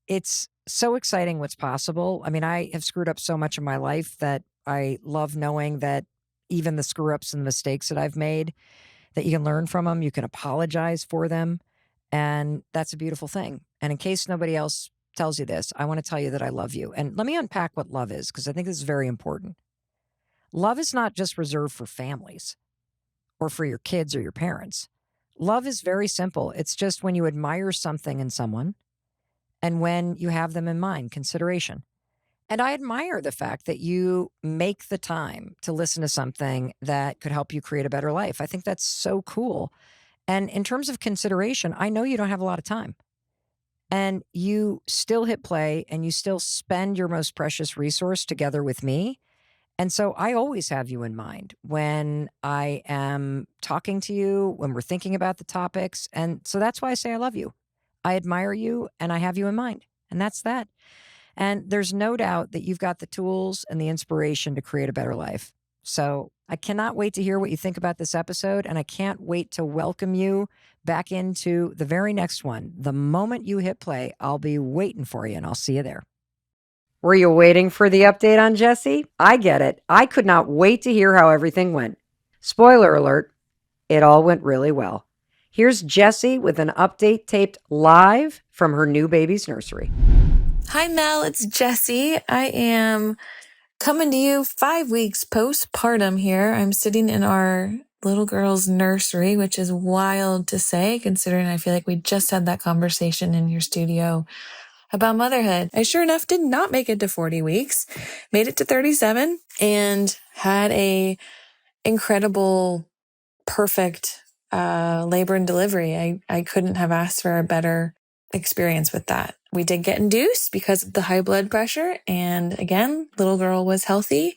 it's so exciting what's possible. I mean, I have screwed up so much in my life that I love knowing that even the screw ups and mistakes that I've made, that you can learn from them, you can apologize for them. And that's a beautiful thing. And in case nobody else tells you this, I want to tell you that I love you. And let me unpack what love is, because I think this is very important. Love is not just reserved for families or for your kids or your parents. Love is very simple. It's just when you admire something in someone and when you have them in mind, consideration. And I admire the fact that you make the time to listen to something that could help you create a better life. I think that's so cool. And in terms of consideration, I know you don't have a lot of time. And you still hit play and you still spend your most precious resource together with me. And so I always have you in mind when I am talking to you, when we're thinking about the topics. And so that's why I say I love you. I admire you and I have you in mind. And that's that. And there's no doubt that you've got the tools and the inspiration to create a better life. So I cannot wait to hear what you think about this episode. And I can't wait to welcome you back into the very next one. The moment you hit play, I'll be waiting for you and I'll see you there. Were you waiting for the update on Jessie? I get it. I could not wait to hear how everything went. Spoiler alert, it all went really well. Here's Jessie with an update taped live from her new baby's nursery. Hi, Mel. It's Jessie. I am coming to you 5 weeks postpartum here. I'm sitting in our little girl's nursery, which is wild to say, considering I feel like we just had that conversation in your studio about motherhood. I sure enough did not make it to 40 weeks, made it to 37, and had a incredible, perfect labor and delivery. I couldn't have asked for a better experience with that. We did get induced because of the high blood pressure. And again, little girl was healthy.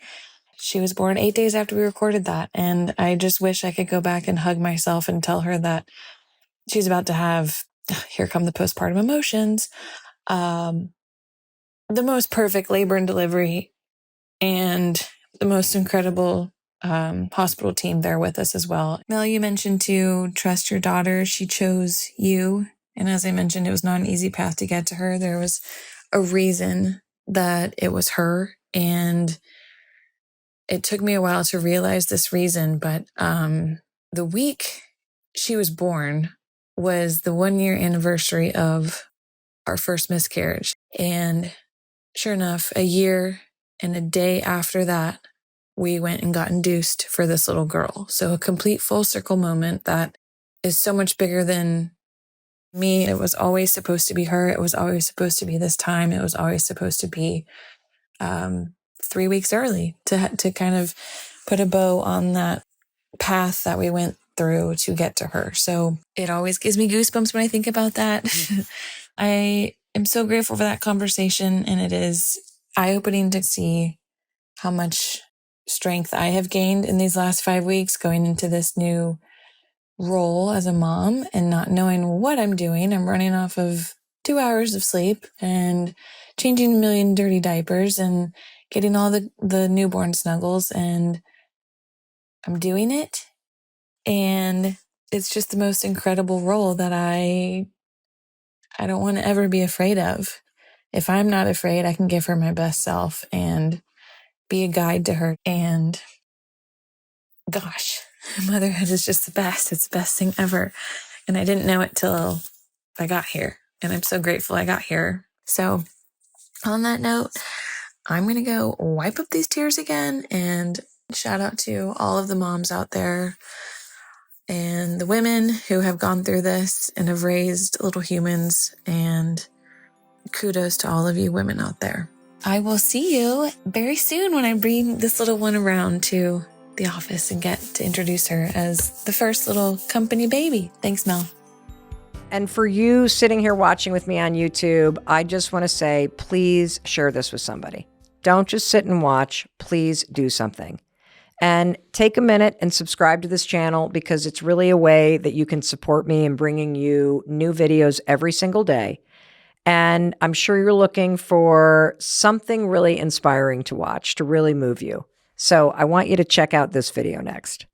She was born 8 days after we recorded that. And I just wish I could go back and hug myself and tell her that she's about to have, here come the postpartum emotions, the most perfect labor and delivery and the most incredible hospital team there with us as well. Mel, you mentioned to trust your daughter. She chose you. And as I mentioned, it was not an easy path to get to her. There was a reason that it was her. And it took me a while to realize this reason. But the week she was born was the 1 year anniversary of our first miscarriage. And sure enough, a year and a day after that, we went and got induced for this little girl. So a complete full circle moment that is so much bigger than me. It was always supposed to be her. It was always supposed to be this time. It was always supposed to be 3 weeks early to kind of put a bow on that path that we went through to get to her. So it always gives me goosebumps when I think about that. I am so grateful for that conversation, and it is eye-opening to see how much strength I have gained in these last 5 weeks going into this new role as a mom and not knowing what I'm doing. I'm running off of 2 hours of sleep and changing a million dirty diapers and getting all the newborn snuggles, and I'm doing it. And it's just the most incredible role that I don't want to ever be afraid of. If I'm not afraid, I can give her my best self and be a guide to her. And gosh, motherhood is just the best. It's the best thing ever. And I didn't know it till I got here. And I'm so grateful I got here. So on that note, I'm going to go wipe up these tears again and shout out to all of the moms out there and the women who have gone through this and have raised little humans. And kudos to all of you women out there. I will see you very soon when I bring this little one around to the office and get to introduce her as the first little company baby. Thanks, Mel. And for you sitting here watching with me on YouTube, I just want to say, please share this with somebody. Don't just sit and watch. Please do something. And take a minute and subscribe to this channel, because it's really a way that you can support me in bringing you new videos every single day. And I'm sure you're looking for something really inspiring to watch, to really move you. So I want you to check out this video next.